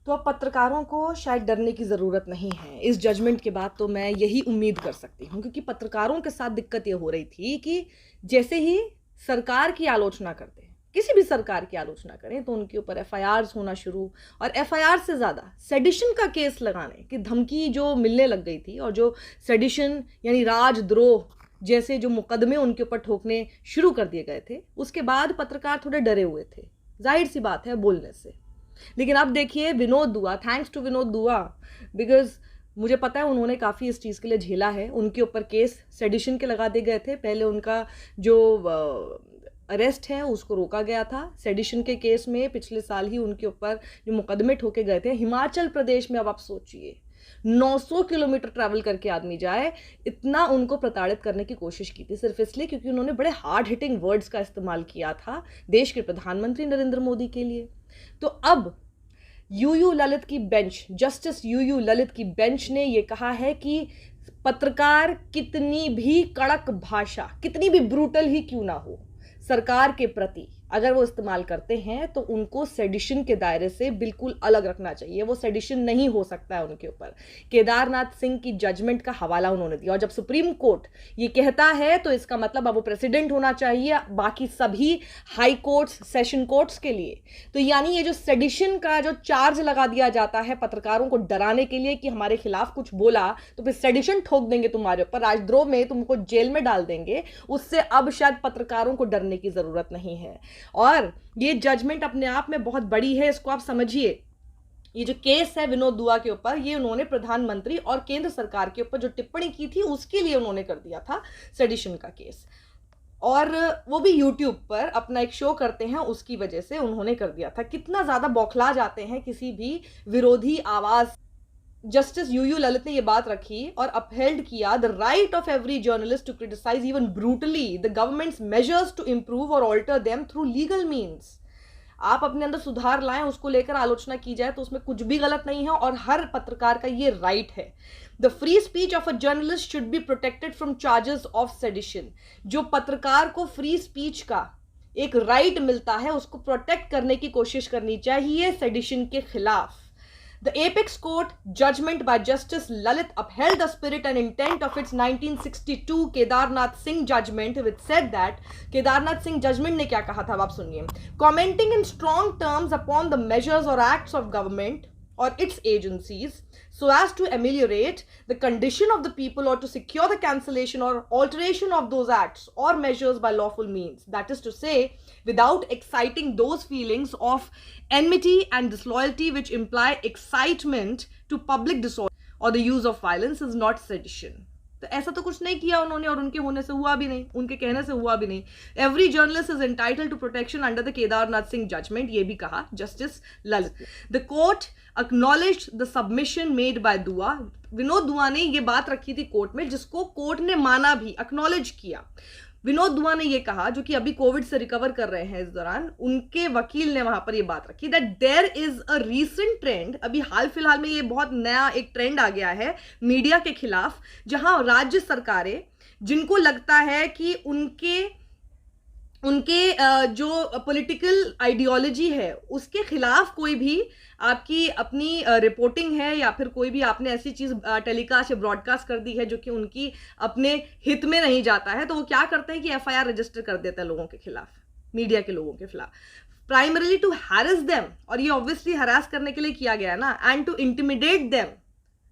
तो अब पत्रकारों को शायद डरने की ज़रूरत नहीं है इस जजमेंट के बाद, तो मैं यही उम्मीद कर सकती हूँ, क्योंकि पत्रकारों के साथ दिक्कत ये हो रही थी कि जैसे ही सरकार की आलोचना करते हैं, किसी भी सरकार की आलोचना करें, तो उनके ऊपर एफआईआर्स होना शुरू, और एफआईआर से ज़्यादा सेडिशन का केस लगाने की धमकी जो मिलने लग गई थी, और जो सेडिशन यानी राजद्रोह जैसे जो मुकदमे उनके ऊपर ठोकने शुरू कर दिए गए थे, उसके बाद पत्रकार थोड़े डरे हुए थे, जाहिर सी बात है बोलने से। लेकिन अब देखिए विनोद दुआ, थैंक्स टू विनोद दुआ, बिकॉज मुझे पता है उन्होंने काफ़ी इस चीज़ के लिए झेला है। उनके ऊपर केस सेडिशन के लगा दिए गए थे, पहले उनका जो अरेस्ट है उसको रोका गया था। सेडिशन के केस में पिछले साल ही उनके ऊपर जो मुकदमे ठोके गए थे हिमाचल प्रदेश में। अब आप सोचिए 900 किलोमीटर ट्रैवल करके आदमी जाए, इतना उनको प्रताड़ित करने की कोशिश की थी, सिर्फ इसलिए क्योंकि उन्होंने बड़े हार्ड हिटिंग वर्ड्स का इस्तेमाल किया था देश के प्रधानमंत्री नरेंद्र मोदी के लिए। तो अब यूयू ललित की बेंच, जस्टिस यूयू ललित की बेंच ने यह कहा है कि पत्रकार कितनी भी कड़क भाषा, कितनी भी ब्रूटल ही क्यों ना हो, सरकार के प्रति अगर वो इस्तेमाल करते हैं तो उनको सेडिशन के दायरे से बिल्कुल अलग रखना चाहिए। वो सेडिशन नहीं हो सकता है उनके ऊपर। केदारनाथ सिंह की जजमेंट का हवाला उन्होंने दिया, और जब सुप्रीम कोर्ट ये कहता है तो इसका मतलब अब वो प्रेसिडेंट होना चाहिए बाकी सभी हाई कोर्ट्स, सेशन कोर्ट्स के लिए। तो यानी ये जो सेडिशन का जो चार्ज लगा दिया जाता है पत्रकारों को डराने के लिए कि हमारे खिलाफ कुछ बोला तो फिर सेडिशन ठोक देंगे तुम्हारे ऊपर, राजद्रोह में तुमको जेल में डाल देंगे, उससे अब शायद पत्रकारों को डरने की जरूरत नहीं है। और ये जजमेंट अपने आप में बहुत बड़ी है, इसको आप समझिए। ये जो केस है विनोद दुआ के ऊपर, ये उन्होंने प्रधानमंत्री और केंद्र सरकार के ऊपर जो टिप्पणी की थी उसके लिए उन्होंने कर दिया था सेडिशन का केस, और वो भी यूट्यूब पर अपना एक शो करते हैं उसकी वजह से उन्होंने कर दिया था। कितना ज्यादा बौखला जाते हैं किसी भी विरोधी आवाज। जस्टिस यूयू ललित ने यह बात रखी और अपहेल्ड किया the right of every journalist to criticise even brutally the government's measures to improve और alter them through legal means. आप अपने अंदर सुधार लाएं, उसको लेकर आलोचना की जाए तो उसमें कुछ भी गलत नहीं है, और हर पत्रकार का ये राइट है। The free speech of a journalist should be protected from charges of sedition. जो पत्रकार को फ्री स्पीच का एक राइट मिलता है उसको प्रोटेक्ट करने की कोशिश करनी चाहिए सेडिशन के खिलाफ। The apex court judgment by Justice Lalit upheld the spirit and intent of its 1962 Kedarnath Singh judgment, which said that Kedarnath Singh judgment ने क्या कहा था आप सुनिए। Commenting in strong terms upon the measures or acts of government or its agencies so as to ameliorate the condition of the people or to secure the cancellation or alteration of those acts or measures by lawful means, that is to say without exciting those feelings of enmity and disloyalty which imply excitement to public disorder or the use of violence, is not sedition। तो ऐसा तो कुछ नहीं किया उन्होंने, और उनके होने से हुआ भी नहीं, उनके कहने से हुआ भी नहीं। Every journalist is entitled to protection under the Kedarnath Singh judgment, ये भी कहा justice Lalit. The court acknowledged the submission made by दुआ। विनोद दुआ ने ये बात रखी थी कोर्ट में, जिसको कोर्ट ने माना भी, एक्नॉलेज किया। विनोद दुआ ने ये कहा, जो कि अभी कोविड से रिकवर कर रहे हैं इस दौरान, उनके वकील ने वहां पर ये बात रखी that there is a recent trend, अभी हाल फिलहाल में ये बहुत नया एक ट्रेंड आ गया है मीडिया के खिलाफ, जहां राज्य सरकारें जिनको लगता है कि उनके जो पॉलिटिकल आइडियोलॉजी है उसके खिलाफ कोई भी आपकी अपनी रिपोर्टिंग है या फिर कोई भी आपने ऐसी चीज टेलीकास्ट या ब्रॉडकास्ट कर दी है जो कि उनकी अपने हित में नहीं जाता है, तो वो क्या करते हैं कि एफआईआर रजिस्टर कर देते हैं लोगों के खिलाफ, मीडिया के लोगों के खिलाफ, प्राइमरीली टू हैरेस देम, और ये ऑब्वियसली हरास करने के लिए किया गया है ना, एंड टू इंटिमिडेट देम,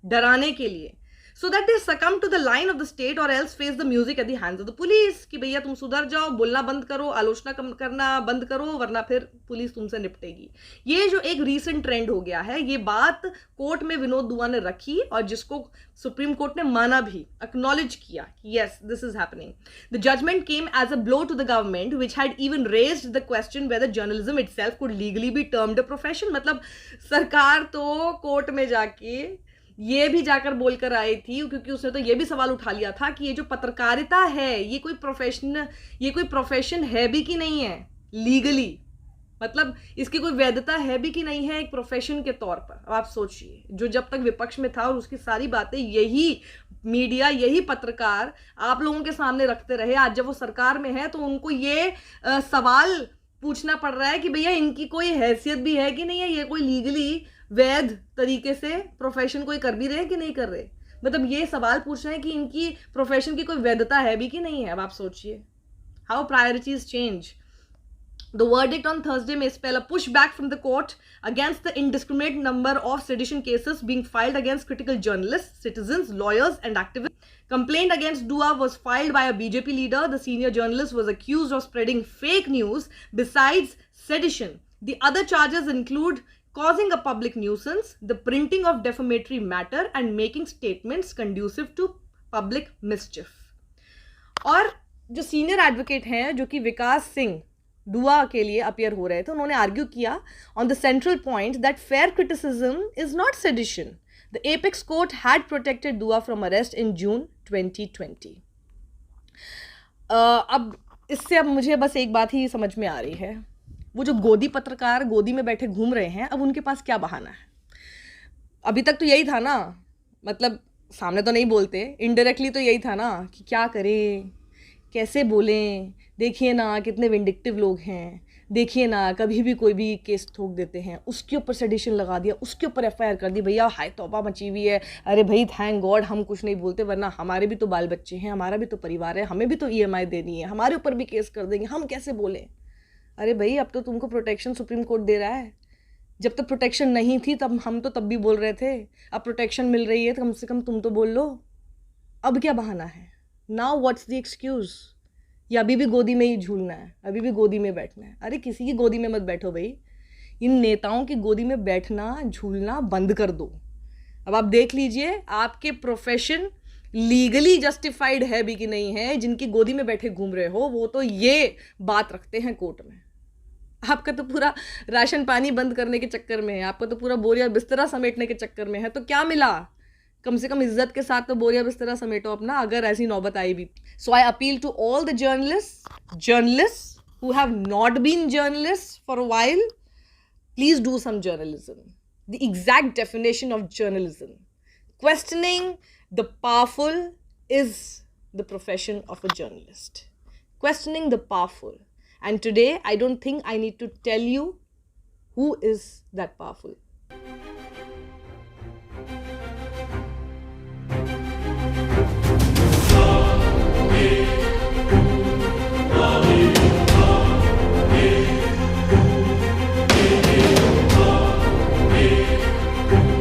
डराने के लिए, so that they succumb to the line of the state or else face the music at the hands of the police, कि भैया तुम सुधर जाओ, बोलना बंद करो, आलोचना करना बंद करो, वरना फिर पुलिस तुमसे निपटेगी। ये जो एक रीसेंट ट्रेंड हो गया है, ये बात कोर्ट में विनोद दुआ ने रखी और जिसको सुप्रीम कोर्ट ने माना भी, एक्नॉलेज किया कि yes this is happening. The judgment came as a blow to the government which had even raised the question whether journalism itself could legally be termed a profession. मतलब सरकार तो court में जाके ये भी जाकर बोलकर आई थी, क्योंकि उसने तो ये भी सवाल उठा लिया था कि ये जो पत्रकारिता है ये कोई प्रोफेशन है भी कि नहीं है लीगली, मतलब इसकी कोई वैधता है भी कि नहीं है एक प्रोफेशन के तौर पर। अब आप सोचिए, जो जब तक विपक्ष में था और उसकी सारी बातें यही मीडिया, यही पत्रकार आप लोगों के सामने रखते रहे, आज जब वो सरकार में है तो उनको ये सवाल पूछना पड़ रहा है कि भैया इनकी कोई हैसियत भी है कि नहीं है, ये कोई लीगली वैध तरीके से प्रोफेशन कोई कर भी रहे हैं कि नहीं कर रहे? मतलब ये सवाल पूछ रहे हैं कि इनकी प्रोफेशन की कोई वैधता है भी कि नहीं है। अब आप सोचिए, how priorities change. The verdict on Thursday may spell a pushback from the court against the indiscriminate number of sedition cases being filed against critical journalists, citizens, lawyers, and activists. Complaint against Dua was filed by a BJP leader. The senior journalist was accused of spreading fake news. Besides sedition, the other charges include causing a public nuisance, the printing of defamatory matter, and making statements conducive to public mischief. और जो senior advocate हैं, जो कि विकास सिंह दुआ के लिए appear हो रहे थे, उन्होंने आर्ग्यू किया on the central point that fair criticism is not sedition. The apex court had protected दुआ फ्रॉम अरेस्ट इन जून 2020. अब इससे अब मुझे बस एक बात ही समझ में आ रही है, वो जो गोदी पत्रकार गोदी में बैठे घूम रहे हैं, अब उनके पास क्या बहाना है? अभी तक तो यही था ना, मतलब सामने तो नहीं बोलते, इनडायरेक्टली तो यही था ना कि क्या करें, कैसे बोलें, देखिए ना कितने विंडिक्टिव लोग हैं, देखिए ना कभी भी कोई भी केस ठोक देते हैं, उसके ऊपर सेडिशन लगा दिया, उसके ऊपर एफआईआर कर दी, भैया हाय तौबा मची हुई है, अरे भाई थैंक गॉड हम कुछ नहीं बोलते, वरना हमारे भी तो बाल बच्चे हैं, हमारा भी तो परिवार है, हमें भी तो ईएमआई देनी है, हमारे ऊपर भी केस कर देंगे, हम कैसे बोलें? अरे भाई अब तो तुमको प्रोटेक्शन सुप्रीम कोर्ट दे रहा है, जब तक प्रोटेक्शन नहीं थी तब हम तो तब भी बोल रहे थे, अब प्रोटेक्शन मिल रही है तो कम से कम तुम तो बोल लो. अब क्या बहाना है? Now what's the excuse? या अभी भी गोदी में ही झूलना है, अभी भी गोदी में बैठना है? अरे किसी की गोदी में मत बैठो भाई, इन नेताओं की गोदी में बैठना झूलना बंद कर दो. अब आप देख लीजिए आपके प्रोफेशन लीगली जस्टिफाइड है भी कि नहीं है. जिनकी गोदी में बैठे घूम रहे हो वो तो ये बात रखते हैं कोर्ट में. आपका तो पूरा राशन पानी बंद करने के चक्कर में है, आपका तो पूरा बोरिया बिस्तरा समेटने के चक्कर में है. तो क्या मिला? कम से कम इज्जत के साथ तो बोरिया बिस्तरा समेटो अपना, अगर ऐसी नौबत आई भी. So I appeal to all the journalist who have not been journalists for a while, please do some journalism. The exact definition of journalism: questioning the powerful is the profession of a journalist. Questioning the powerful. And today I don't think I need to tell you who is that powerful.